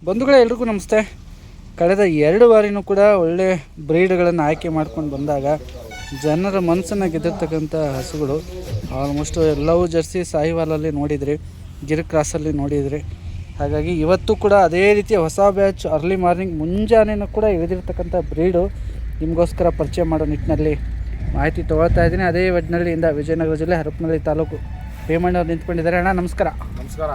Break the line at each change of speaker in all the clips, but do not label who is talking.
ಬಂಧುಗಳೇ, ಎಲ್ರಿಗೂ ನಮಸ್ತೆ. ಕಳೆದ 2 ಬಾರಿನೂ ಕೂಡ ಒಳ್ಳೆ ಬ್ರೀಡ್ಗಳನ್ನು ಆಯ್ಕೆ ಮಾಡ್ಕೊಂಡು ಬಂದಾಗ ಜನರ ಮನಸ್ಸನ್ನು ಗೆದ್ದಿರ್ತಕ್ಕಂಥ ಹಸುಗಳು ಆಲ್ಮೋಸ್ಟ್ ಎಲ್ಲವೂ ಜರ್ಸಿ ಸಾಹಿವಾಲಲ್ಲಿ ನೋಡಿದ್ರಿ, ಗಿರ್ ಕ್ರಾಸಲ್ಲಿ ನೋಡಿದ್ರಿ. ಹಾಗಾಗಿ ಇವತ್ತು ಕೂಡ ಅದೇ ರೀತಿಯ ಹೊಸ ಬ್ಯಾಚ್ ಅರ್ಲಿ ಮಾರ್ನಿಂಗ್ ಮುಂಜಾನೆಯೂ ಕೂಡ ಇಳಿದಿರ್ತಕ್ಕಂಥ ಬ್ರೀಡು ನಿಮಗೋಸ್ಕರ ಪರಿಚಯ ಮಾಡೋ ನಿಟ್ಟಿನಲ್ಲಿ ಮಾಹಿತಿ ತೊಗೊಳ್ತಾ ಇದ್ದೀನಿ. ಅದೇ ಒಡ್ನಳ್ಳಿಯಿಂದ ವಿಜಯನಗರ ಜಿಲ್ಲೆ ಹರಪನಹಳ್ಳಿ ತಾಲೂಕು ಭೀಮಣ್ಣವ್ರು ನಿಂತ್ಕೊಂಡಿದ್ದಾರೆ. ಅಣ್ಣ ನಮಸ್ಕಾರ.
ನಮಸ್ಕಾರ.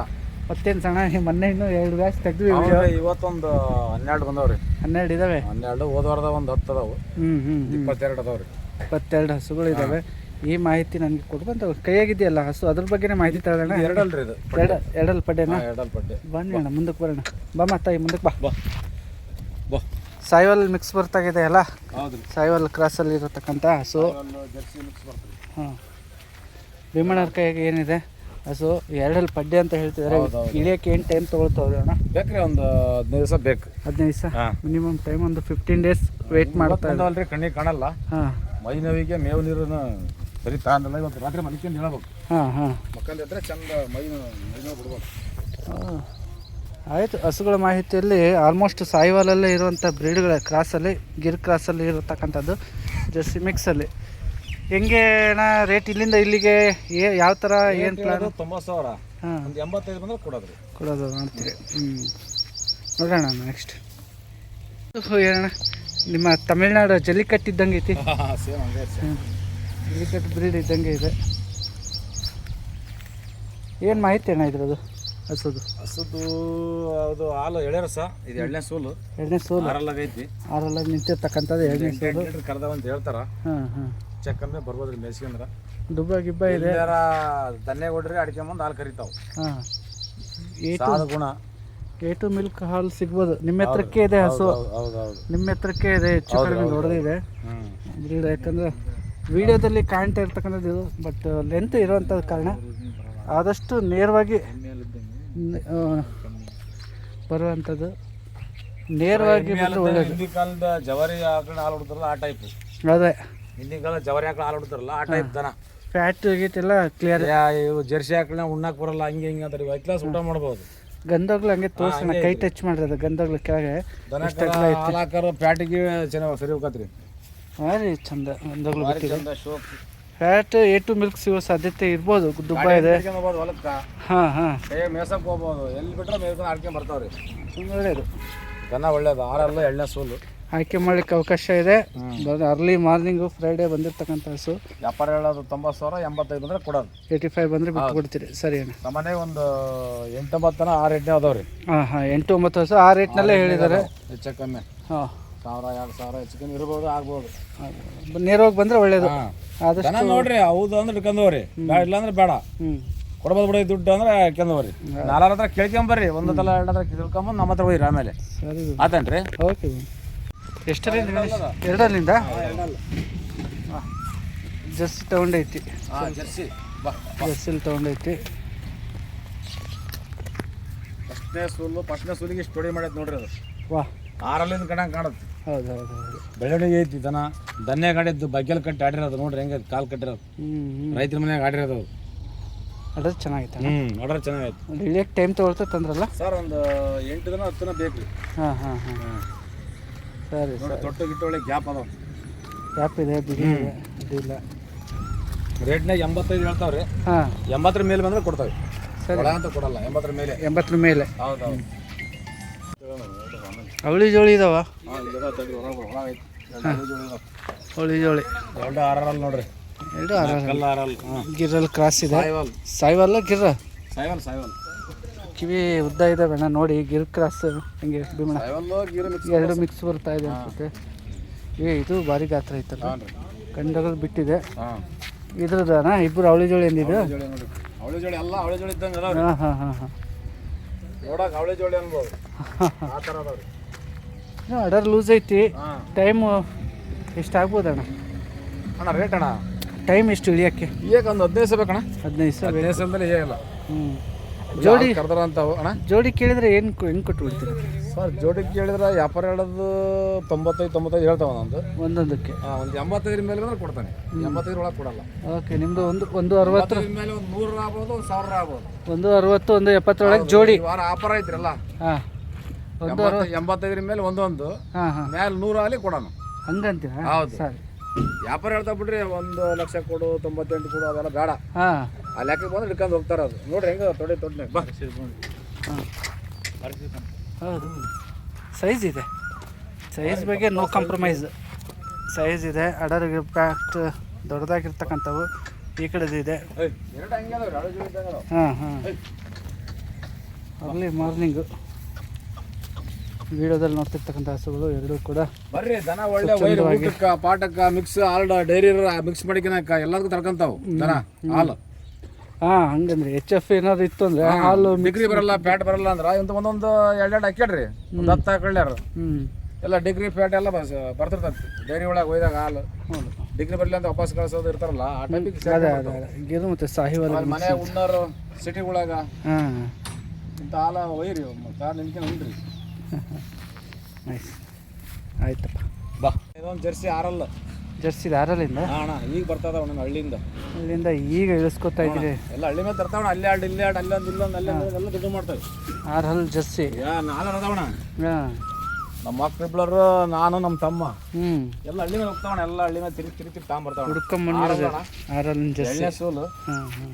ಮತ್ತೇನು ಸಣ್ಣ, ಮೊನ್ನೆ ಇನ್ನೂ 2 ಬ್ಯಾಚ್ ತೆಗ್ದ್ವಿ.
ಇವತ್ತೊಂದು 12 ಬಂದವ್ರಿ.
12 ಇದಾವೆ.
12 ಹೋದ ವಾರದ ಒಂದು 10 ಅದಾವು. 22 ಅದಾವ್ರಿ. 22
ಹಸುಗಳು ಇದಾವೆ. ಈ ಮಾಹಿತಿ ನನಗೆ ಕೊಡ್ಬಂತ ಕೈಯಾಗಿದೆಯಲ್ಲ ಹಸು, ಅದ್ರ ಬಗ್ಗೆನೇ ಮಾಹಿತಿ ತಗೊಳ್ಳೋಣ.
ಎರಡಲ್ರಿ ಇದು.
ಎರಡಲ್ ಪಡ್ಡೆನಾ?
ಎರಡಲ್ ಪಡ್ಡೆ.
ಬನ್ನಿ ಅಣ್ಣ, ಮುಂದಕ್ಕೆ ಬರೋಣ. ಬಾ ಮಾತಾಯಿ, ಮುಂದಕ್ಕೆ ಬಾ.
ಬಾ.
ಸಾಯಿವಾಲ್ ಮಿಕ್ಸ್ ಬರ್ತಾಗಿದೆ ಅಲ್ಲ?
ಹೌದು.
ಸಾಯಿವಾಲ್ ಕ್ರಾಸಲ್ಲಿ ಇರತಕ್ಕಂಥ ಹಸು.
ಜರ್ಸಿ ಮಿಕ್ಸ್ ಬರ್ತದೆ.
ಹಾಂ, ಭೀಮಣ್ಣವ್ರ ಕೈಯಾಗೆ ಏನಿದೆ ಹಸು? ಎರಡಲ್ಲಿ ಪಡ್ಡೆ ಅಂತ ಹೇಳ್ತಿದ್ದಾರೆ. ಇಳಿಯೋಕೆ ಏನು ಟೈಮ್ ತೊಗೊಳ್ತಾವ್ರಿ ಅಣ್ಣ?
ಬೇಕ್ರಿ, ಒಂದು 15 ದಿವಸ ಬೇಕು.
15 ದಿವಸ ಮಿನಿಮಮ್ ಟೈಮ್, ಒಂದು 15 ಡೇಸ್ ವೇಟ್ ಮಾಡ್ತಾ
ಇದ್ದಾವಲ್ರಿ. ಕಣ್ಣಿಗೆ ಕಾಣಲ್ಲ. ಹಾಂ, ಮೈ ನೋವಿಗೆ ಮೇವು ನೀರನ್ನು ಸರಿ ತಗೊಂಡಲ್ಲ. ಇವತ್ತು ರಾತ್ರಿ ಮಲ್ಕೊಂಡು ಹೇಳಬೇಕು. ಮಕ್ಕಂದಿದ್ರೆ ಚಂದ ಮೈ ನೋವು ಬಿಡ್ಬೇಕು.
ಆಯಿತು. ಹಸುಗಳ ಮಾಹಿತಿಯಲ್ಲಿ ಆಲ್ಮೋಸ್ಟ್ ಸಾಯಿವಾಲಲ್ಲೇ ಇರುವಂಥ ಬ್ರೀಡ್ಗಳ ಕ್ರಾಸಲ್ಲಿ, ಗಿರ್ ಕ್ರಾಸಲ್ಲಿ ಇರತಕ್ಕಂಥದ್ದು, ಜರ್ಸಿ ಮಿಕ್ಸಲ್ಲಿ. ಹೆಂಗೆ ಅಣ್ಣ ರೇಟ್ ಇಲ್ಲಿಂದ ಇಲ್ಲಿಗೆ ಯಾವ ಥರ ಏನು ಪ್ಲಾನ್?
90,000. ಹಾಂ, ಒಂದು 85 ಬಂದ್ರೆ ಕೊಡೋದು
ಮಾಡ್ತೀರಿ. ನೋಡೋಣ ನೆಕ್ಸ್ಟ್ ಏನಣ್ಣ, ನಿಮ್ಮ ತಮಿಳ್ನಾಡು ಜಲ್ಲಿಕಟ್ಟು ಇದ್ದಂಗೆ ಐತಿ. ಜಲ್ಲಿಕಟ್ಟು ಬ್ರೀಡ್ ಇದ್ದಂಗೆ ಇದೆ. ಏನು ಮಾಹಿತಿ ಅಣ್ಣ ಇದ್ರದ್ದು ಹಸುದು?
ಅದು ಹಾಲು ಎಳೆರಸ. ಇದು 2ನೇ ಸೋಲು.
2ನೇ ಸೋಲು. ಆರಲ್ಲಾಗ ನಿಂತಿರ್ತಕ್ಕಂಥದ್ದು 2ನೇ ಸೋಲು.
ಕರೆದ ಅಂತ ಹೇಳ್ತಾರ.
ಹಾಂ.
ಚೆಕ್ ಅಂದ್ರೆ ಬರ್ಬೋದ್ರಿ. ಮೇಸ್ಕೊಂಡ್ರ
ದುಬ್ಬ ಗಿಬ್ಬ ಇದೆ.
ದನ್ನೆ ಕೊಡ್ರಿ ಅಡ್ಕೊಂಬಂದು ಹಾಲು ಕರಿತಾವ.
ಹಾಂ,
ಗುಣ
A2 ಮಿಲ್ಕ್ ಹಾಲು ಸಿಗ್ಬೋದು. ನಿಮ್ಮ ಹತ್ರಕ್ಕೆ ಇದೆ ಹಸು?
ಹೌದೌದು,
ನಿಮ್ಮ ಹತ್ರಕ್ಕೆ ಇದೆ. ಹೆಚ್ಚು ಕಡಿಮೆ ಹೊಡೆದಿದೆ ಬ್ರೀಡ್. ಯಾಕಂದರೆ ವಿಡಿಯೋದಲ್ಲಿ ಕಾಣ್ತಾ ಇರ್ತಕ್ಕಂಥದ್ದು ಇದು, ಬಟ್ ಲೆಂತ್ ಇರುವಂಥದ್ದು ಕಾರಣ ಆದಷ್ಟು ನೇರವಾಗಿ ಬರುವಂಥದ್ದು. ನೇರವಾಗಿ ಬಂದರೆ ಒಳ್ಳೆಯದು.
ಹಿಂದಿನ ಕಾಲದ ಜವಾರಿ ಆಕಳ ಹಾಲು ಹೊಡ್ತಾರಲ್ಲ ಆ ಟೈಪ್.
ಅದೇ
ಹಿಂದಿನ ಕಾಲ ಜವಾರಿ ಆಕಳ ಹಾಲು ಹೊಡ್ತಾರಲ್ಲ ಆ ಟೈಪ್ ದನ.
ಫ್ಯಾಟ್ ಗೀಟೆಲ್ಲ ಕ್ಲಿಯರ್.
ಇವು ಜರ್ಸಿ ಆಕಳನ್ನ ಉಣ್ಣಾಕ್ ಬರಲ್ಲ, ಹಿಂಗೆ ಅಂತಾರೆ. ವೈ ಕ್ಲಾಸ್ ಊಟ ಮಾಡ್ಬೋದು.
ಗಂಧಗಳು ಹಂಗೆ ತೋರಿಸೋಣ, ಕೈ ಟಚ್ ಮಾಡಿರೋದು ಗಂಧಗಳು ಕೆಳಗೆ.
ಹಾಲಾಕರು ಫ್ಯಾಟಿಗೆ ಚೆನ್ನಾಗಿ ಸರಿ ಹೋಗತ್ರಿ.
ಭಾರಿ ಚಂದ ಗಂಧಗಳು ಬಿಟ್ಟಿದೆ. ಫ್ಯಾಟ್ A2 ಮಿಲ್ಕ್ ಸಿಗೋ ಸಾಧ್ಯತೆ ಇರ್ಬೋದು. ದುಬ್ಬ ಇದೆ. ಹಾಂ,
ಮೇಸಕ್ಕೆ ಹೋಗ್ಬೋದು. ಎಲ್ಲಿ ಬಿಟ್ರೆ ಮೇಲ್ಕೊಂಡು ಆಡ್ಕೊಂಡು ಬರ್ತಾವ್ರಿ.
ಒಳ್ಳೆಯದು
ದನ, ಒಳ್ಳೇದು. 6 2ನೇ ಸೋಲು
ಆಯ್ಕೆ ಮಾಡ್ಲಿಕ್ಕೆ ಅವಕಾಶ ಇದೆ. ಅರ್ಲಿ ಮಾರ್ನಿಂಗು ಫ್ರೈಡೇ ಬಂದಿರ್ತಕ್ಕಂಥ ಹಸು.
ವ್ಯಾಪಾರ ಹೇಳೋದು 90,000. 85 ಬಂದರೆ ಕೊಡೋದು.
85 ಬಂದರೆ ಬಿಟ್ಟು ಕೊಡ್ತೀರಿ. ಸರಿ ಅಣ್ಣ.
ನಮ್ಮನೆ ಒಂದು 8-9 ಆ ರೇಟ್ನೇ ಅದಾವ್ರಿ.
ಹಾಂ, 8-9 ಹಸು ಆ ರೇಟ್ನಲ್ಲೇ ಹೇಳಿದ್ದಾರೆ.
ಹೆಚ್ಚು ಕಮ್ಮಿ.
ಹಾಂ,
1000-2,000 ಹೆಚ್ಚು ಕಮ್ಮಿ ಇರ್ಬೋದು, ಆಗ್ಬೋದು.
ನೇರವಾಗಿ ಬಂದರೆ ಒಳ್ಳೇದು. ಆದಷ್ಟು
ನೋಡ್ರಿ. ಹೌದು ಅಂದ್ರೆ ಇಟ್ಕೊಂಡವ್ರಿ, ಬೇಡ ಇಲ್ಲ ಅಂದ್ರೆ ಬೇಡ. ಕೊಡ್ಬೋದು ಬಿಡಿ ದುಡ್ಡು ಅಂದ್ರೆ ಇಟ್ಕೊಂಡವ್ರಿ. 4 ಹತ್ರ ಕೇಳ್ಕೊಂಬರ್ರಿ. ಒಂದು ತಲ 2 ಹತ್ರ ತಿಳ್ಕೊಂಬಂದು ನಮ್ಮ ಹತ್ರ ಹೋಯ್ರಿ. ಆಮೇಲೆ
ಸರಿ
ಆತೇನ್ರಿ?
ಓಕೆ. ಎಷ್ಟರಿಂದ? 2ರಿಂದ. ಜರ್ಸಿ ತೊಗೊಂಡೈತಿ. ಜರ್ಸಿಲಿ ತೊಗೊಂಡೈತಿ. ಫಸ್ಟ್ನೇ ಸೂಲಿಗೆ ಸ್ಟೋಡಿ ಮಾಡೈತೆ ನೋಡ್ರಿ. ಅದು ವಾ
6 ಕಣಂಗೆ ಕಾಣುತ್ತೆ.
ಹೌದು.
ಬೆಳವಣಿಗೆ ಐತಿ. ದನ್ನೆ ಗಾಡಿದ್ದು ಬಗ್ಗೆಲ್ ಕಟ್ಟಿ ಆಡಿರೋದು ನೋಡ್ರಿ. ಹೆಂಗೆ ಕಾಲು ಕಟ್ಟಿರೋದು. ರೈತರ ಮನೆಯಾಗ ಆಡಿರೋದು.
ಆರ್ಡರ್ ಚೆನ್ನಾಗೈತೆ.
ಆರ್ಡರ್ ಚೆನ್ನಾಗೈತೆ.
ಇಳಿಯಕ್ಕೆ ಟೈಮ್ ತೊಗೊಳ್ತಾ ತಂದ್ರಲ್ಲ
ಸರ್? ಒಂದು 8 ದಿನ 10 ದಿನ ಬೇಕು.
ಹಾಂ. ಸರಿ.
ತೊಟ್ಟು ಗಿಟ್ಟು ಒಳ್ಳೆ ಗ್ಯಾಪ್ ಅದಾವ.
ಗ್ಯಾಪ್ ಇದೆ, ಬಿಡಿ ಇದೆ, ಅದಿಲ್ಲ.
ರೇಟ್ನಾಗ 85 ಹೇಳ್ತಾವ್ರಿ.
ಹಾಂ,
80 ಮೇಲೆ ಬಂದ್ರೆ ಕೊಡ್ತಾವೆ.
ಸರಿ
ಅಂತ ಕೊಡಲ್ಲ. 80 ಮೇಲೆ.
80 ಮೇಲೆ.
ಹೌದು.
ಅವಳಿ ಜೋಳಿ ಇದಾವ. ಅವಳಿ ಜೋಳಿ
2 ಆರಲ್ಲಿ ನೋಡ್ರಿ.
2
ಆರಲ್ಲಿ.
ಗಿರಲ್ಲಿ ಕ್ರಾಸ್ ಇದೆ. ಸಾಯಿವಾಲ ಗಿರ್ರ.
ಸಾಯಿವಾಲ್
ಕಿವಿ ಉದ್ದ ಇದಾವೆ ಅಣ್ಣ ನೋಡಿ. ಗಿರ್ ಕ್ರಾಸ್ ಹಿಂಗೆ ಭೀಮಣ್ಣ 2 ಮಿಕ್ಸ್ ಬರ್ತಾ ಇದೆ ಅನ್ಸುತ್ತೆ. ಇದು ಭಾರಿ ಗಾತ್ರ ಐತಲ್ಲ. ಕಂಡಗಳು ಬಿಟ್ಟಿದೆ. ಇದ್ರದಣ್ಣ ಇಬ್ಬರು ಅವಳಿ ಜೋಳಿ ಎಂದಿದ್ದು.
ಅವಳಿ ಜೋಳಿ ಅಲ್ಲ, ಅವಳಿ ಜೋಳಿ ಇದ್ದಂಗೆ.
ಹಾಂ.
ನೋಡಕ್ಕೆ ಅವಳಿ ಜೋಳಿ ಅನ್ಬೋದು. ಆ ಥರ ಅದಾವ್ರಿ.
ಅಡರ್ ಲೂಸ್ ಐತಿ. ಟೈಮು ಎಷ್ಟಾಗ್ಬೋದಣ್ಣ?
ರೇಟ್ ಅಣ್ಣ
ಟೈಮ್ ಎಷ್ಟು ಇಳಿಯೋಕ್ಕೆ?
ಈಗ ಒಂದು 15 ದಿವಸ ಬೇಕಣ್ಣ.
15 ದಿವಸ.
15 ದಿವಸ ಮೇಲೆ ಇಲ್ಲ.
ಹ್ಞೂ. ಜೋಡಿ
ಕರ್ದಾರ ಅಂತಾವು ಅಣ್ಣ.
ಜೋಡಿ ಕೇಳಿದ್ರೆ ಹೆಂಗೆ ಕೊಟ್ಟು ಬಿಡ್ತೀರಿ
ಸರ್? ಜೋಡಿ ಕೇಳಿದ್ರೆ ವ್ಯಾಪಾರ ಹೇಳೋದು 95 ಹೇಳ್ತಾವ ನಂದು
ಒಂದೊಂದಕ್ಕೆ.
ಒಂದು 85 ಮೇಲೆ ಬಂದ್ರೆ ಕೊಡ್ತಾನೆ. 85 ಒಳಗೆ ಕೊಡಲ್ಲ.
ಓಕೆ. ನಿಮ್ಮದು ಒಂದು 60
ಮೇಲೆ ಒಂದು 100 ಆಗ್ಬೋದು, 1000 ಆಗ್ಬೋದು.
160, 170 ಜೋಡಿ.
ಈ ವಾರ ಆಫರ್ ಐತ್ರಲ್ಲ.
ಹಾಂ.
85 ಮೇಲೆ ಒಂದೊಂದು.
ಹಾಂ ಹಾಂ.
ಮೇಲೆ 100 ಆಗಲಿ ಕೊಡೋಣ.
ಹಂಗಂತೀರಾ?
ಹೌದು.
ಸರಿ.
ವ್ಯಾಪಾರ ಹೇಳ್ತಾ ಬಿಡ್ರಿ 1 ಲಕ್ಷ ಕೊಡು, 98 ಕೊಡು, ಅದೆಲ್ಲ ಬೇಡ.
ಹಾಂ.
ಆ ಲೆಕ್ಕಕ್ಕೆ ಬಂದು ಹಿಡ್ಕೊಂಡು ಹೋಗ್ತಾರೆ. ಅದು ನೋಡ್ರಿ ಹೆಂಗೆ ತೊಡೆ ಬಾ.
ಹಾಂ. ಹೌದು. ಸೈಜ್ ಇದೆ. ಸೈಜ್ ಬಗ್ಗೆ ನೋ ಕಾಂಪ್ರಮೈಸ್. ಸೈಜ್ ಇದೆ. ಅಡರ್ಗೆ ಪ್ಯಾಕ್ಟ್ ದೊಡ್ಡದಾಗಿರ್ತಕ್ಕಂಥವು ಈ ಕಡೆದಿದೆ. ಹಾಂ ಹಾಂ. ಅರ್ಲಿ ಮಾರ್ನಿಂಗು ವಿಡಿಯೋದಲ್ಲಿ ನೋಡ್ತಿರ್ತಕ್ಕಂಥ ಹಸುಗಳು ಎರಡೂ ಕೂಡ
ಬರ್ರಿ. ದನ ಒಳ್ಳೆ ಊಟಕ್ಕೆ, ಪಾಠಕ್ಕೆ ಮಿಕ್ಸ್, ಹಾಲು ಡೈರಿ ಮಿಕ್ಸ್ ಮಾಡಿಕಿನಕ ಎಲ್ಲದಕ್ಕೂ ತರ್ಕೊಂತಾವು ದನ ಹಾಲು.
ಹಾಂ. ಹಂಗಂದ್ರೆ HF ಏನಾದ್ರು ಇತ್ತು ಅಂದ್ರೆ ಹಾಲು
ಡಿಗ್ರಿ ಬರಲ್ಲ, ಫ್ಯಾಟ್ ಬರಲ್ಲ ಅಂದ್ರೆ ಇಂಥ ಒಂದೊಂದು 2 ಹಾಕ್ಯಾಡ್ರಿ. 10 ಹಾಕೊಳ್ಳ್ಯಾರ. ಎಲ್ಲ ಡಿಗ್ರಿ ಫ್ಯಾಟ್ ಎಲ್ಲ ಬರ್ತಿರ್ತಂತೆ ಡೈರಿ ಒಳಗೆ ಒಯ್ದಾಗ ಹಾಲು. ಡಿಗ್ರಿ ಬರಲಿ ಅಂತ ವಾಪಸ್ ಕಳ್ಸೋದು ಇರ್ತಾರಲ್ಲ ಆ ಟೈಪಿಗೆ.
ಅದೇ ಮತ್ತೆ ಸಾಹಿವಾಲ
ಮನೆ ಉಣ್ಣಾರು ಸಿಟಿ ಒಳಗ
ಹಾಂ
ಇಂಥ ಹಾಲು ಒಯ್ಯಿರಿ. ಕಾರ್ ನಿಮ್ಗೆ ಉಂಡ್ರಿ.
ನೈಸ್. ಆಯ್ತಪ್ಪ
ಬಾ. ಇದೊಂದು ಜರ್ಸಿ ಆರಲ್ಲ.
ಜರ್ಸಿ ಆರಲ್ಲಿಂದ
ಅಣ್ಣ ಈಗ ಬರ್ತದ ಒಂದೊಂದು ಹಳ್ಳಿಯಿಂದ.
ಅಲ್ಲಿಂದ ಈಗ ಇಳಿಸ್ಕೊತಾ ಇದ್ದೀರಿ.
ಎಲ್ಲ ಹಳ್ಳಿ ಮೇಲೆ ತರ್ತಾವಣ. ಅಲ್ಲೇ ಆಡ್ ಇಲ್ಲೇ ಆಡ್ ಅಲ್ಲೊಂದು ಇಲ್ಲೊಂದು ಅಲ್ಲೊಂದು ಎಲ್ಲ ದುಡ್ಡು ಮಾಡ್ತೇವೆ.
6 ಹಲ್ ಜರ್ಸಿ.
4 ಅದಾವಣ.
ಹಾಂ.
ನಮ್ಮ ಮಕ್ಕಳಿಬ್ಳರು, ನಾನು, ನಮ್ಮ ತಮ್ಮ ಎಲ್ಲ ಹಳ್ಳಿ ಮೇಲೆ ಹೋಗ್ತಾವಣ. ಎಲ್ಲ ಹಳ್ಳಿ ಮೇಲೆ ತಿರುಗಿ ತಗೊಂಬರ್ತಾವ.
ಹುಡ್ಕೊಂಬಂದು 6 ಹಲ್ಲಿನ ಜರ್ಸಿ.
ಎಣ್ಣೆ ಸೋಲು.
ಹಾಂ ಹಾಂ.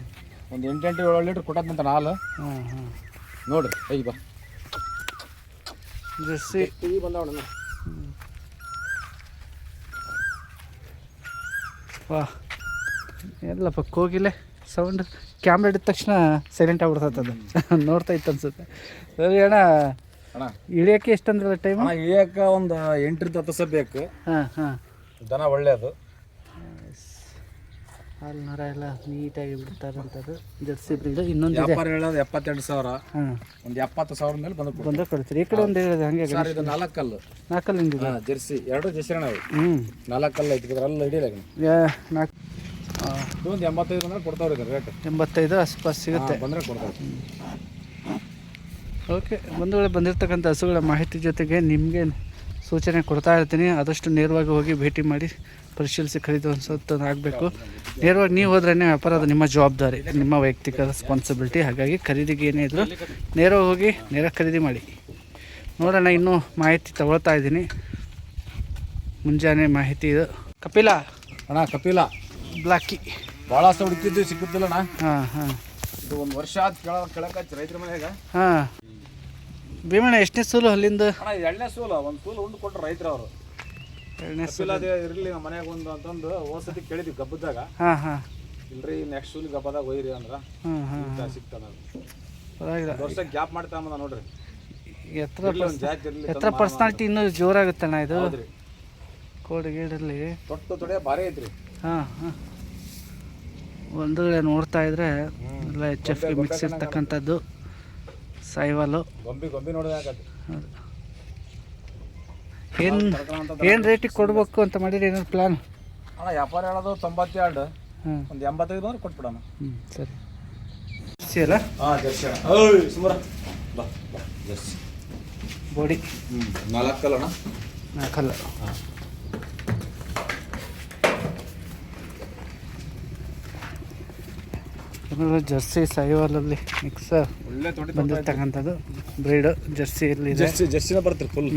ಒಂದು 8-7 ಲೀಟ್ರ್ ಕೊಟ್ಟಂತ ಹಾಲು.
ಹಾಂ ಹಾಂ.
ನೋಡ್ರಿ. ಐ ಬಾ
ಜರ್ಸಿ
ಈಗ ಬಂದವಣ.
ವಾ. ಎಲ್ಲಪ್ಪ ಕೋಗಿಲೆ ಸೌಂಡ್. ಕ್ಯಾಮ್ರಾ ಹಿಡಿದ ತಕ್ಷಣ ಸೈಲೆಂಟ್ ಆಗ್ಬಿಡ್ತದೆ. ನೋಡ್ತಾ ಇತ್ತು ಅನ್ಸುತ್ತೆ. ಸರಿ ಅಣ್ಣ.
ಅಣ್ಣ
ಇಳಿಯೋಕ್ಕೆ ಎಷ್ಟು ಅಂದ್ರಲ್ಲ ಟೈಮ್?
ಇಳಿಯೋಕೆ ಒಂದು 8-10 ದಿವಸ ಬೇಕು.
ಹಾಂ ಹಾಂ.
ದನ ಒಳ್ಳೆಯದು.
ಹಾಲು ನರ ಎಲ್ಲ ನೀಟಾಗಿ ಬಿಡ್ತಾರಂಥದ್ದು ಜರ್ಸಿ ಬ್ರೀಡ್. ಇನ್ನೊಂದು
ವ್ಯಾಪಾರ ಹೇಳೋದು 72,000.
ಹಾಂ.
ಒಂದು 70,000 ಮೇಲೆ
ಬಂದು ಕೊಡ್ತೀರಿ. ಈ ಕಡೆ ಒಂದು ಹೇಳಿದೆ ಹಂಗೆ.
ಸರ್ ಇದು 4 ಕಲ್ಲು.
4 ಕಲ್ಲಿಂದ ಇದೆ.
ಜರ್ಸಿ 2 ಜರ್ಸಿ ಅಣ್ಣ. 4 ಕಲ್ಲು ಐತಿ. ಅಲ್ಲ ಹಿಡಿಯಲ್ಲ.
4
ಒಂದು 85 ಬಂದ್ರೆ ಕೊಡ್ತಾವ್ರಿ ರೇಟ್.
85 ಆಸ್ಪಾಸ್ ಸಿಗುತ್ತೆ
ಬಂದರೆ ಕೊಡ್ತಾವೆ.
ಓಕೆ. ಬಂದಿರ್ತಕ್ಕಂಥ ಹಸುಗಳ ಮಾಹಿತಿ ಜೊತೆಗೆ ನಿಮಗೆ ಸೂಚನೆ ಕೊಡ್ತಾ ಇರ್ತೀನಿ. ಆದಷ್ಟು ನೇರವಾಗಿ ಹೋಗಿ ಭೇಟಿ ಮಾಡಿ ಪರಿಶೀಲಿಸಿ ಖರೀದಿ ಅನ್ಸೋದು ಆಗಬೇಕು. ನೇರವಾಗಿ ನೀವು ಹೋದ್ರೇ ವ್ಯಾಪಾರ, ಅದು ನಿಮ್ಮ ಜವಾಬ್ದಾರಿ, ನಿಮ್ಮ ವೈಯಕ್ತಿಕ ರೆಸ್ಪಾನ್ಸಿಬಿಲಿಟಿ. ಹಾಗಾಗಿ ಖರೀದಿಗೆ ಏನೇ ಇದ್ದರೂ ನೇರವಾಗಿ ಹೋಗಿ ನೇರ ಖರೀದಿ ಮಾಡಿ. ನೋಡೋಣ. ಇನ್ನೂ ಮಾಹಿತಿ ತಗೊಳ್ತಾ ಇದ್ದೀನಿ. ಮುಂಜಾನೆ ಮಾಹಿತಿ ಇದು. ಕಪಿಲ
ಅಣ್ಣ. ಕಪಿಲ
ಬ್ಲಾಕಿ
ಭಾಳಷ್ಟು ಹುಡುಕಿದ್ದು ಸಿಕ್ಕುತ್ತಿಲ್ಲಣ್ಣ.
ಹಾಂ ಹಾಂ.
ಇದು 1 ವರ್ಷ ಆದ ಕೆಳಕ್ಕೆ ರೈತರ ಮನೆಯಾಗ.
ಹಾಂ. ಭೀಮಣ್ಣ ಎಷ್ಟನೇ ಸೂಲು ಅಲ್ಲಿಂದ?
ಅಣ್ಣ 2ನೇ ಸೂಲ. ಒಂದು ಸೂಲು ಉಂಡು ಕೊಟ್ಟರು ರೈತರು ಅವರು.
2ನೇ
ಸೂಲ ಅದೇ ಇರಲಿ ನಮ್ಮ ಮನೆಯಾಗ ಒಂದು ಅಂತಂದು ಹೋದ್ಸತಿ ಕೇಳಿದ್ವಿ ಗಬ್ಬದಾಗ.
ಹಾಂ ಹಾಂ.
ಇಲ್ರಿ ನೆಕ್ಸ್ಟ್ ಸೂಲಿ ಗಬ್ಬದಾಗ ಒಯ್ಯಿರಿ ಅಂದ್ರೆ
ಹಾಂ ಹಾಂ
ಸಿಗ್ತಾನೆ.
ಪರವಾಗಿಲ್ಲ.
ವರ್ಷ ಗ್ಯಾಪ್ ಮಾಡ್ತಾ ನೋಡ್ರಿ.
ಎತ್ತರ ಪರ್ಸ್ನಾಲಿಟಿ ಇನ್ನೂ ಜೋರಾಗುತ್ತಣ್ಣ ಇದು. ಕೋಡ್ ಗೀಡಲ್ಲಿ
ತೊಟ್ಟು ತೊಡೆ ಭಾರಿ ಐತ್ರಿ.
ಹಾಂ ಹಾಂ. ಒಂದು ಕಡೆ ನೋಡ್ತಾ ಇದ್ರೆ ಎಲ್ಲ HF ಮಿಕ್ಸ್ ಇರ್ತಕ್ಕಂಥದ್ದು ಸಾಯಿವಾಲು.
ಗೊಂಬಿ ನೋಡೋದಾಗತ್ತೆ.
ಏನು ರೇಟಿಗೆ ಕೊಡಬೇಕು ಅಂತ ಮಾಡಿರಿ? ಏನಾದ್ರು ಪ್ಲಾನ್?
ಅಣ್ಣ ವ್ಯಾಪಾರ ಹೇಳೋದು 92.
ಹಾಂ.
ಒಂದು 85 ಬಂದ್ರೆ ಕೊಟ್ಬಿಡೋಣ.
ಸರಿ. ಜರ್ಸಿ ಅಲ್ಲ?
ಹಾಂ ಜರ್ಸಿ ಅಣ್ಣ. ಸುಮಾರ ಬಾ ಬಾ ಜರ್ಸಿ
ಬಾಡಿ
4 ಕಲ್ಲಣ್ಣ.
4 ಕಲ್ಲು.
ಹಾಂ.
ಜರ್ಸಿ ಸಾಯಿವಾಲಲ್ಲಿ ಮಿಕ್ಸ್
ಒಳ್ಳೆ ತೊಡೆ
ಬಂದಿರ್ತಕ್ಕಂಥದ್ದು ಬ್ರೀಡ್. ಜರ್ಸಿಯಲ್ಲಿ ಇದೆ.
ಜರ್ಸಿನ ಬರುತ್ತೆ ಫುಲ್.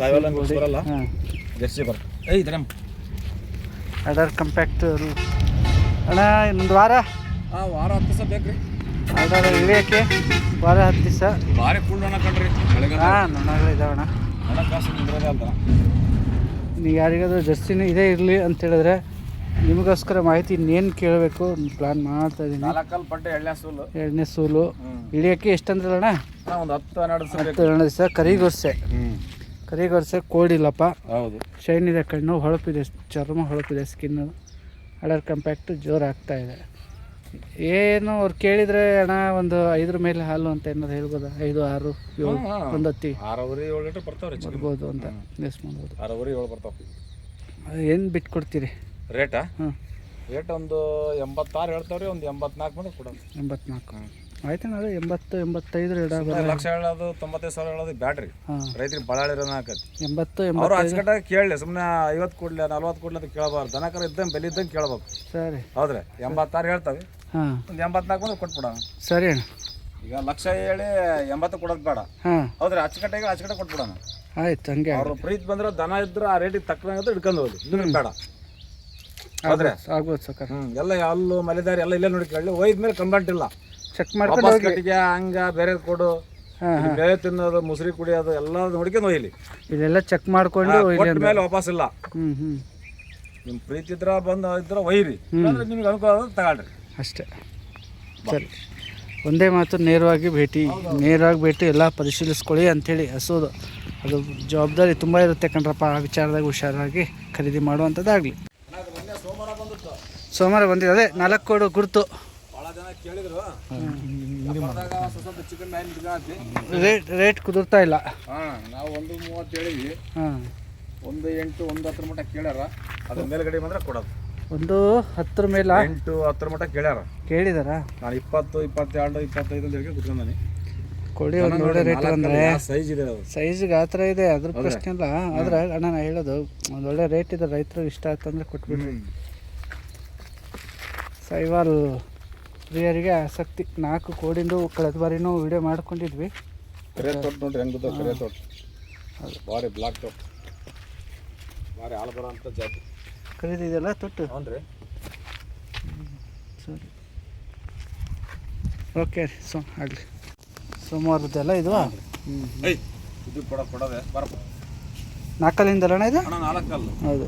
ಸಾಯಿವಾಲ ಮಿಕ್ಸ್ ಬರಲ್ಲ.
ಹಾಂ.
ಜರ್ಸಿ ಬರುತ್ತೆ.
ಅಡರ್ ಕಂಪ್ಯಾಕ್ಟ್ ಅಣ್ಣ. ಇನ್ನೊಂದು ವಾರ.
ಹಾಂ ವಾರ 10 ದಿವಸ ಬೇಕು ರೀ.
ಅಡರ್ ಇಳಿಯೋಕ್ಕೆ ವಾರ 10 ದಿವಸ.
ಭಾರಿ ಫುಲ್ ನೋಣ ಕಣ್ರಿ.
ಹಾಂ ನೊಣಗಳಿದ್ದಾವಣ್ಣ.
ಹಣಕಾಸು ನಿಂದ್ರದೇ ಅಲ್ದ.
ನೀವು ಯಾರಿಗಾದ್ರೂ ಜರ್ಸಿನೂ ಇದೇ ಇರಲಿ ಅಂತ ಹೇಳಿದ್ರೆ ನಿಮಗೋಸ್ಕರ ಮಾಹಿತಿ ಇನ್ನೇನು ಕೇಳಬೇಕು ಪ್ಲಾನ್ ಮಾಡ್ತಾ ಇದ್ದೀನಿ.
4 ಕಲ್ಲು ಪಡ್ಡೆ 2ನೇ ಸೂಲು.
2ನೇ ಸೂಲು. ಇಳಿಯೋಕ್ಕೆ ಎಷ್ಟು ಅಂದ್ರಲ್ಲಣ್ಣ?
ಒಂದು 10-12 ದಿವಸ.
10-12 ದಿವಸ. ಕರಿಗೊರ್ಸೆ. ಕರಿಗೊರ್ಸೆ ಕೋಡಿಲ್ಲಪ್ಪ.
ಹೌದು.
ಶೈನ್ ಇದೆ, ಕಣ್ಣು ಹೊಳಪಿದೆ, ಚರ್ಮ ಹೊಳಪಿದೆ, ಸ್ಕಿನ್ನು. ಅಡರ್ ಕಂಪ್ಯಾಕ್ಟ್ ಜೋರು ಆಗ್ತಾ ಇದೆ. ಏನು ಅವ್ರು ಕೇಳಿದರೆ ಅಣ್ಣ ಒಂದು 5 ಮೇಲೆ ಹಾಲು ಅಂತ ಏನಾದ್ರು ಹೇಳ್ಬೋದಾ? 5, 6, 7 ಒಂದು ಹತ್ತಿ
6-7 ಲೀಟ್ರ್ ಬರ್ತಾವ್ರಿ.
ಬರ್ಬೋದು ಅಂತ ಗೆಸ್ ಮಾಡ್ಬೋದು.
6-7 ಬರ್ತಾವೆ.
ಏನು ಬಿಟ್ಟು ಕೊಡ್ತೀರಿ
ರೇಟಾ?
ಹಾಂ.
ರೇಟ್ ಒಂದು 86 ಹೇಳ್ತಾವ್ರಿ, ಒಂದು 84 ಬಂದ್ರೆ ಕೊಡೋದು.
84 ಆಯ್ತಣ್ಣ. ಅದೇ 80-85
ಲಕ್ಷ ಹೇಳೋದು 95,000 ಹೇಳೋದು ಬ್ಯಾಟ್ರಿ ರೈತರಿಗೆ ಭಾಳ ಹೇಳಿರೋನ ಆಕತಿ.
80
ಅವ್ರು ಅಚ್ಚುಕಟ್ಟಾಗಿ ಕೇಳಲಿ, ಸುಮ್ಮನೆ 50 ಕೊಡ್ಲಿ 40 ಕೊಡ್ಲಿ ಅಂತ ಕೇಳಬಾರ್ದು. ದನಕರ ಇದ್ದಂಗೆ ಬೆಲೆ ಇದ್ದಂಗೆ ಕೇಳ್ಬೇಕು.
ಸರಿ.
ಹೌದ್ರಿ, 86 ಹೇಳ್ತಾವೆ,
ಹಾಂ
ಒಂದು 84 ಬಂದ್ರೆ ಕೊಟ್ಬಿಡೋಣ.
ಸರಿ ಅಣ್ಣ.
ಈಗ ಲಕ್ಷ ಹೇಳಿ 80 ಕೊಡೋದು ಬೇಡ.
ಹಾಂ
ಹೌದ್ರಿ, ಅಚ್ಚುಕಟ್ಟಾಗಿ ಕೊಟ್ಬಿಡೋಣ.
ಆಯ್ತು ಹಂಗೆ.
ಅವ್ರು ಪ್ರೀತಿ ಬಂದ್ರೆ ದನ ಇದ್ರೆ ಆ ರೇಟಿಗೆ ತಕ್ಕನಾಗ ಹಿಡ್ಕೊಂಡು ಹೋಗಿ, ಇದ್ರೆ ಬೇಡ. ಹೌದ್ರಿ,
ಆಗ್ಬೋದು ಸರ್.
ಎಲ್ಲ ಅಲ್ಲು ಮಲೆದಾರಿ ಎಲ್ಲ ಇಲ್ಲೇ ನೋಡ್ಕೊಳ್ಳಿ. ಒಯ್ದ್ಮೇಲೆ ಕಂಪ್ಲೇಂಟ್ ಇಲ್ಲ,
ಚೆಕ್ ಮಾಡ್ಕೊಂಡು ಹೋಗಿ.
ಕಟ್ಟಿಗೆ ಹಂಗ ಬೇರೆ ಕೊಡು, ಬೇರೆ ತಿನ್ನೋದು, ಮುಸ್ರಿ ಕುಡಿಯೋದು ಎಲ್ಲ ನೋಡ್ಕೊಂಡು ಒಯ್ಲಿ.
ಇಲ್ಲೆಲ್ಲ ಚೆಕ್ ಮಾಡ್ಕೊಂಡು
ಮೇಲೆ ವಾಪಸ್ ಇಲ್ಲ.
ಹ್ಞೂ
ನಿಮ್ಮ ಪ್ರೀತಿ ಇದ್ರ ಇದ್ರೆ ಒಯ್ಯಿರಿ, ಅಂದ್ರೆ ನಿಮ್ಗೆ ಅನುಕೂಲ ಆದ್ರೆ ತಗೊಳ್ರಿ
ಅಷ್ಟೇ. ಸರಿ, ಒಂದೇ ಮಾತು, ನೇರವಾಗಿ ಭೇಟಿ ಎಲ್ಲ ಪರಿಶೀಲಿಸ್ಕೊಳ್ಳಿ ಅಂಥೇಳಿ. ಹಸೋದು ಅದು ಜವಾಬ್ದಾರಿ ತುಂಬ ಇರುತ್ತೆ ಕಣ್ರಪ್ಪ. ಆ ವಿಚಾರದಾಗ ಹುಷಾರಾಗಿ ಖರೀದಿ ಮಾಡುವಂಥದ್ದಾಗಲಿ. ಸೋಮವಾರ ಬಂದಿದೆ, ಅದೇ 4 ಕೋಡು ಗುರುತು.
ಭಾಳ ಜನ ಕೇಳಿದ್ರು, ಚಿಕನ್
ರೇಟ್ ಕುದುರ್ತಾ ಇಲ್ಲ.
ನಾವು 1.30 ಹೇಳಿದ್ವಿ. 1.8 1.10 ಮಟ್ಟ ಕೇಳ್ಯಾರ. ಅದ್ರ ಮೇಲ್ಗಡೆ ಬಂದ್ರೆ ಕೊಡೋದು.
1.10 ಮೇಲೆ
8-10 ಮಟ್ಟ
ಕೇಳಿದಾರ.
ನಾನು 20, 22, 25 ಅಂತ ಹೇಳಿ ಕುತ್ಕೊಂಡಾನೆ.
ಕೊಡಿ, ಒಂದು ಒಳ್ಳೆ ರೇಟ್ ಅಂದರೆ
ಸೈಜ್ ಇದೆ,
ಸೈಜ್ ಗಾತ್ರ ಇದೆ, ಅದ್ರ ಪ್ರಶ್ನೆ ಇಲ್ಲ. ಆದ್ರೆ ಅಣ್ಣ ನಾ ಹೇಳೋದು, ಒಂದು ಒಳ್ಳೆ ರೇಟ್ ಇದೆ, ರೈತರಿಗೆ ಇಷ್ಟ ಆಯ್ತಂದ್ರೆ ಕೊಟ್ಬಿಡ್ರಿ. ಸೈವಾಲ್ ಪ್ರಿಯರಿಗೆ ಆಸಕ್ತಿ. 4 ಕೋಡಿಂದು ಕಳೆದ ಬಾರಿನೂ ವಿಡಿಯೋ ಮಾಡ್ಕೊಂಡಿದ್ವಿ.
ಕರೆ ತೊಟ್ಟು ನೋಡ್ರಿ ಹೆಂಗೆ ಗೊತ್ತ, ಕರೆ ತೊಟ್ಟು ಭಾರಿ ಬ್ಲಾಕ್ ತೊಟ್ಟು, ಭಾರಿ ಹಾಲು ಬರೋ ಅಂತ ಜಾತಿ
ಖರೀದಿದೆಯಲ್ಲ ತೊಟ್ಟು.
ಹ್ಞೂ ರೀ.
ಸರಿ, ಓಕೆ. ಆಗಲಿ. ಸೋಮವಾರದ್ದೆಲ್ಲ ಇದು.
ಇದು ಕೊಡೋದೆ ಬರಪ್ಪ.
4 ಕಲ್ಲಿಂದಲ್ಲಣ್ಣ ಇದು?
4 ಕಲ್ಲು.
ಹೌದು.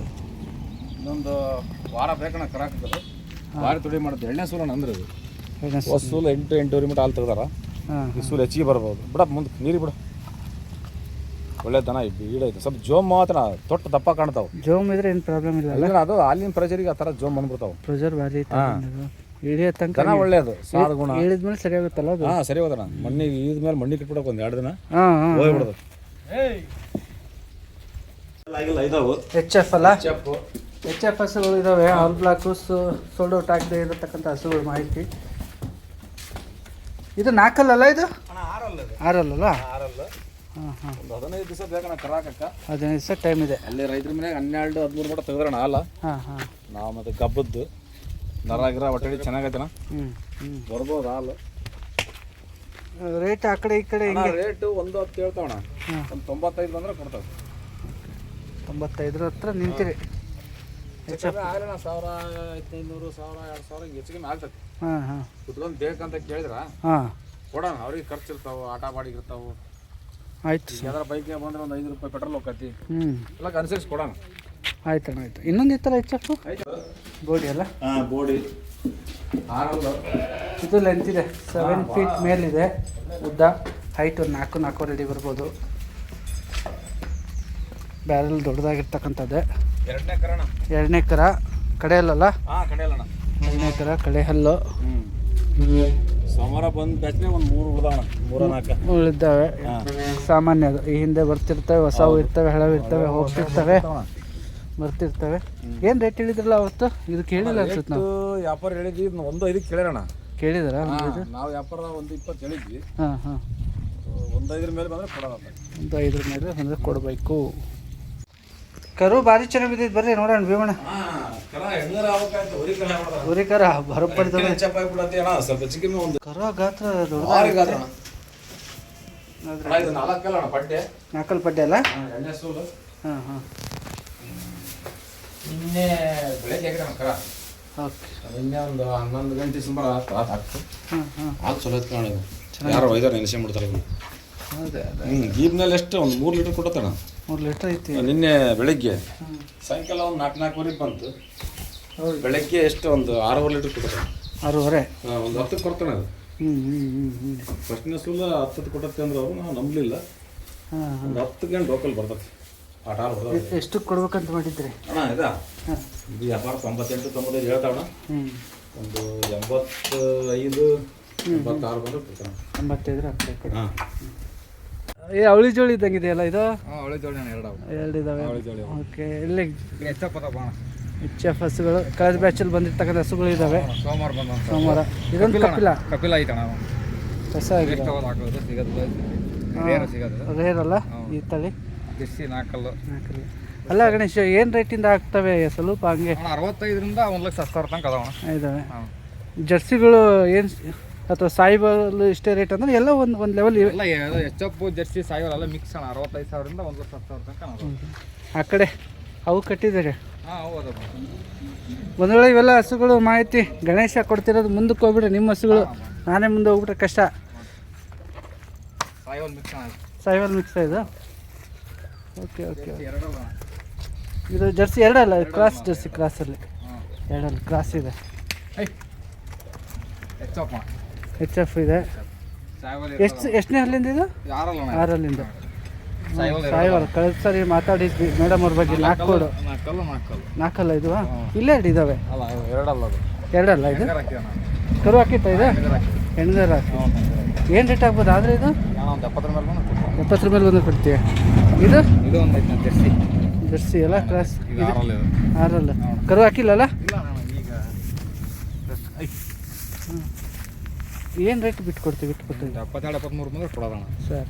ಇನ್ನೊಂದು ವಾರ ಬೇಕಣ್ಣ ಕರಾಕ್ತದೆ. ಭಾರಿ ತುಡಿ ಮಾಡುತ್ತೆ. ಎಣ್ಣೆ ಸೂಲಣ್ಣ ಅಂದ್ರೆ ಇದು ಸೂಲು 8-8.5 ಮೀಟರ್ ಹಾಲು ತೆಗ್ದಾರ. ಈ ಸೂಲು ಹೆಚ್ಚಿಗೆ ಬರ್ಬೋದು. ಬಿಡಪ್ಪ ಮುಂದೆ ನೀರು ಬಿಡ. ಒಳ್ಳೆ ದನ ಈಡೈತೆ. ಸ್ವಲ್ಪ ಜೋಮ್ ಮಾತ್ರ ತೊಟ್ಟು ದಪ್ಪ ಕಾಣ್ತಾವೆ.
ಜೋಮ್ ಇದ್ರೆ ಏನು ಪ್ರಾಬ್ಲಮ್ ಇಲ್ಲ ಅಲ್ಲ?
ಅದು ಹಾಲಿನ ಪ್ರೆಷರಿಗೆ ಆ ಥರ ಜೋಮ್ ಬಂದ್ಬಿಡ್ತಾವೆ.
ಪ್ರೆಷರ್ ಭಾರಿ ಇಳಿಯೋ ತನಕ
ದನ ಒಳ್ಳೇದು, ಸಾದ ಗುಣ.
ಇಳಿದ್ಮೇಲೆ ಸರಿ ಆಗುತ್ತಲ್ಲ ಅದು?
ಹಾಂ, ಸರಿ ಹೋದಣ್ಣ. ಮಣ್ಣಿಗೆ ಇದ್ಮೇಲೆ ಮಣ್ಣಿಗೆ ಕಟ್ಬಿಡಕ್ಕೆ ಒಂದು 2 ದಿನ ಹೋಗ್ಬಿಡೋದು. ಇದಾವೆ
HF ಅಲ್ಲ? HF ಹಸುಗಳು ಇದಾವೆ. ಆಲ್ ಬ್ಲಾಕು ಸೋಲ್ಡ್ ಔಟ್ ಆಗದೆ ಇರತಕ್ಕಂಥ ಹಸುಗಳು ಮಾಹಿತಿ. ಇದು 4 ಕಲ್ಲಲ್ಲ ಇದು? 6 ಅಲ್ಲಲ್ಲ? ಹಾಂ ಹಾಂ.
ಒಂದು 15 ದಿವಸ ಬೇಕಣ್ಣ ಕರಾಕಕ್ಕ.
15 ದಿವಸ ಟೈಮ್ ಇದೆ.
ಅಲ್ಲಿ ರೈತರ ಮನೆಯಾಗ 12-13 ಮಟ್ಟ ತೆಗ್ದ್ರಣ ಹಾಲು.
ಹಾಂ ಹಾಂ.
ನಾವು ಮತ್ತೆ ಗಬ್ಬದ್ದು ನರಾಗಿರ ಒಟ್ಟಡಿ ಚೆನ್ನಾಗೈತಣ್ಣ. ಬರ್ಬೋದು ಹಾಲು.
ರೇಟ್ ಆ ಕಡೆ ಈ ಕಡೆ ಹಿಂಗೆ?
ರೇಟು 1.10 ಹೇಳ್ತಾವಣ್ಣ. ಒಂದು 95 ಬಂದ್ರೆ ಕೊಡ್ತಾವೆ.
95 ಹತ್ರ ನಿಂತಿರಿ.
ಆಗಲ್ಲ 1500, 1000, 2000 ಹೆಚ್ಚಿಗೆ ಆಗ್ತದೆ.
ಹಾಂ ಹಾಂ.
ಕುತ್ಕೊಂಡು ಬೇಕಂತ ಕೇಳಿದ್ರ
ಹಾಂ
ಕೊಡೋಣ. ಅವ್ರಿಗೆ ಖರ್ಚು ಇರ್ತಾವೆ, ಆಟ ಬಾಡಿಗೆ ಇರ್ತಾವೆ.
ಆಯ್ತು.
ಯಾವ್ದಾರ ಬೈಕಿಗೆ ಬಂದ್ರೆ ಒಂದು 5 ರೂಪಾಯಿ ಪೆಟ್ರೋಲ್ ಹೋಗ್ತೈತಿ. ಎಲ್ಲ ಅನುಸರಿಸಿ ಕೊಡೋಣ.
ಆಯ್ತಣ್ಣ, ಆಯ್ತು. ಇನ್ನೊಂದು ಇತ್ತಲ್ಲ HF ಬೋಡಿ ಅಲ್ಲ?
ಹಾಂ, ಬೋಡಿ
ಇದು ಲೆಂತ್ ಇದೆ, 7 ಫೀಟ್ ಮೇಲಿದೆ ಉದ್ದ. ಹೈಟ್ ಒಂದು 4-4 ಅಡಿ ಬರ್ಬೋದು. ಬ್ಯಾರಲ್ ದೊಡ್ಡದಾಗಿರ್ತಕ್ಕಂಥದ್ದೇ.
2ನೇ ಕರಣ.
2ನೇ ಕರ ಕಡೆಯಲ್ಲ?
ಹಾಂ, ಕಡೆಯಲ್ಲಣ್ಣ.
2ನೇ ಕರ ಕಡೆ ಹಲ್ಲು.
ಸೋಮವಾರ ಬಂದು ಬ್ಯಾಚ್ನೆ ಒಂದು 3 ಉಳ್ದಾವಣ್ಣ. 3-4
ಉಳಿದ್ದಾವೆ. ಸಾಮಾನ್ಯ ಅದು. ಈ ಹಿಂದೆ ಬರ್ತಿರ್ತವೆ, ಹೊಸವು ಇರ್ತವೆ, ಹಳವು ಇರ್ತವೆ, ಹೋಗ್ತಿರ್ತವೆ, ಬರ್ತಿರ್ತವೆ. ಏನು ರೇಟ್ ಹೇಳಿದ್ರಲ್ಲ ಅವತ್ತು? ಇದು ಕೇಳಿಲ್ಲ ಅನ್ಸುತ್ತೆ ನಾವು.
ವ್ಯಾಪಾರ ಹೇಳಿದ್ವಿ, 1.5 ಕೇಳ್ಯಾರಣ್ಣ.
ಕೇಳಿದಾರ?
ನಾವು ವ್ಯಾಪಾರ 1.20 ಹೇಳಿದ್ವಿ.
ಹಾಂ ಹಾಂ.
1.5 ಮೇಲೆ ಬಂದರೆ ಕೊಡೋಣ.
1.5 ಮೇಲೆ ಬಂದರೆ ಕೊಡಬೇಕು. ಕರು ಭಾರಿ ಚೆನ್ನಾಗಿ ಬಿದ್ದಿದ್ದು. ಬರ್ರಿ ನೋಡೋಣ ಭೀಮಣ್ಣ. ಉರಿ ಕರ ಬರೋಬ್ಬರಿ ಕರ ಗಾತ್ರ ದೊಡ್ಡ 4 ಪಡ್ಡೆ ಅಲ್ಲ? ಹಾಂ ಹಾಂ.
ನಿನ್ನೆ ಬೆಳಗ್ಗೆ ಕರ.
ಓಕೆ.
ನಿನ್ನೆ ಒಂದು 11 ಗಂಟೆ ಸುಮಾರು ಆಗ್ತು.
ಹಾಂ ಹಾಂ.
ಹಾಲು ಚಲೋ ಎತ್ಕೊಂಡು ಯಾರೋ ಒಯ್ದಾರೆ ನೆನೆಸ್ಕೊಂಡ್ಬಿಡ್ತಾರೆ.
ಅದೇ ಅದೇ.
ಗೀರ್ನಲ್ಲಿ ಎಷ್ಟು ಒಂದು 3 ಲೀಟ್ರ್ ಕೊಟ್ಟತ್ತಣ್ಣ.
3 ಲೀಟ್ರ್ ಐತಿ.
ನಿನ್ನೆ ಬೆಳಗ್ಗೆ ಸಾಯಂಕಾಲ ಒಂದು 4-4:30 ಬಂತು. ಬೆಳಗ್ಗೆ ಎಷ್ಟು ಒಂದು 6 ಲೀಟ್ರ್ ಕೊಟ್ಟತ್ತ.
6.5.
ಒಂದು 10 ಕೊಡ್ತಾನೆ ಅದು. ಫಸ್ಟ್ನೇ ಸೂಲ 10 ಕೊಟ್ಟತ್ತೆ ಅಂದ್ರೆ ಅವರು ನಾವು ನಂಬಲಿಲ್ಲ. ಒಂದು 10 ಗಂಟೆ ಲೋಕಲ್ ಬರ್ತದೆ. ಆಟ ಆಡ್ಬೋದು.
ಎಷ್ಟು ಕೊಡ್ಬೇಕಂತ ಮಾಡಿದ್ರಿ
ಅಣ್ಣ? ಇದಾ ಇದು ವ್ಯಾಪಾರ 98-95 ಹೇಳ್ತಾವಣ್ಣ. ಒಂದು 85-86 ಬಂದ್ರೆ ಕೊಡ್ತಾನೆ.
85 ಆಗ್ತದೆ. ಹಾಂ. ಅವಳಿ ಜೋಳಿ ಇದ್ದಂಗೆ ಇದೆಯಲ್ಲ ಇದು?
ಅವಳಿ ಜೋಳಿ 2
ಇದಾವೆ. ಓಕೆ. ಎಲ್ಲಿ ಎಚ್ ಎಫ್ ಹಸುಗಳು ಕಳೆದ ಬ್ಯಾಚಲ್ಲಿ ಬಂದಿರ್ತಕ್ಕಂಥ ಹಸುಗಳು ಇದ್ದಾವೆ.
ಸೋಮವಾರ ಬಂದ
ಸೋಮವಾರ ಇದೊಂದು
ಕಪಿಲ ಐತಣ
ಹೊಸ ಆಗಿದೆ.
ಹಾಕೋದು ಸಿಗೋದು ಸಿಗೋದು
ರೇರ್ ಅಲ್ಲ ಈ ತಳಿ
ಬಿಸಿ ನಾಲ್ಕಲ್ಲು.
ಅಲ್ಲ ಗಣೇಶ್, ಏನು ರೇಟಿಂದ ಆಗ್ತವೆ ಸ್ವಲ್ಪ ಹಂಗೆ?
65ರಿಂದ 1,10,000 ತನಕ ಅದಾವಣ
ಇದ್ದಾವೆ. ಜರ್ಸಿಗಳು ಏನು ಅಥವಾ ಸಾಯಿಬಲ್ ಇಷ್ಟೇ ರೇಟ್ ಅಂದ್ರೆ ಎಲ್ಲ ಒಂದು ಲೆವೆಲ್ ಇವೆ.
ಎಲ್ಲ ಎಚ್ ಎಫ್ ಜರ್ಸಿ ಸಾಯಿಬಲ್ ಎಲ್ಲ ಮಿಕ್ಸ್ ಅಣ್ಣ. 65,000ರಿಂದ 1,10,000 ತನಕ ಅದಾವ.
ಆ ಕಡೆ ಅವು ಕಟ್ಟಿದ್ದಾರೆ.
ಹಾಂ ಹೌದು.
ಒಂದು ವೇಳೆ ಇವೆಲ್ಲ ಹಸುಗಳು ಮಾಹಿತಿ ಗಣೇಶ ಕೊಡ್ತಿರೋದು ಮುಂದಕ್ಕೆ ಹೋಗ್ಬಿಟ್ರೆ ನಿಮ್ಮ ಹಸುಗಳು ನಾನೇ ಮುಂದೆ ಹೋಗ್ಬಿಟ್ರೆ ಕಷ್ಟ. ಸಾಯಿಬಲ್ ಮಿಕ್ಸ್ ಇದು. Okay okay. ಇದು ಜರ್ಸಿ ಎರಡಲ್ಲ, ಕ್ರಾಸ್ ಜರ್ಸಿ, ಕ್ರಾಸಲ್ಲಿ ಎರಡಲ್ಲ ಕ್ರಾಸ್ ಇದೆ. ಎಚ್ ಎಫ್ ಇದೆ. ಎಷ್ಟನೇ ಅಲ್ಲಿಂದ ಇದು? 6ರಲ್ಲಿಂದ. ಸಾಯಿಬಲ್ ಕಳೆದ ಸರಿ ಮಾತಾಡಿದ್ವಿ ಮೇಡಮ್ ಅವ್ರ ಬಗ್ಗೆ. ನಾಲ್ಕಲ್ಲ ಇದು? ಇಲ್ಲೇ ಎರಡು ಇದ್ದಾವೆ. ಎರಡಲ್ಲ ಇದು? ಕರು ಹಾಕಿತ್ತ ಇದು? ಹೆಣ್ಗರ ಹಾಕಿ. ಏನು ರೇಟ್ ಆಗ್ಬೋದು ಆದರೆ ಇದು? 70 ಮೇಲೆ ಬಂದು ಕೊಡ್ತೀಯ. ಇದು ಜರ್ಸಿ ಎಲ್ಲ ಕ್ರಾಸ್. ಇದು 6ರಲ್ಲ. ಕರು ಹಾಕಿಲ್ಲಲ್ಲ? ಏನು ರೇಟ್ ಬಿಟ್ಟು ಕೊಡ್ತೀವಿ?
72-73 ಬಂದ್ರೆ ಕೊಡೋದಣ್ಣ.
ಸರಿ.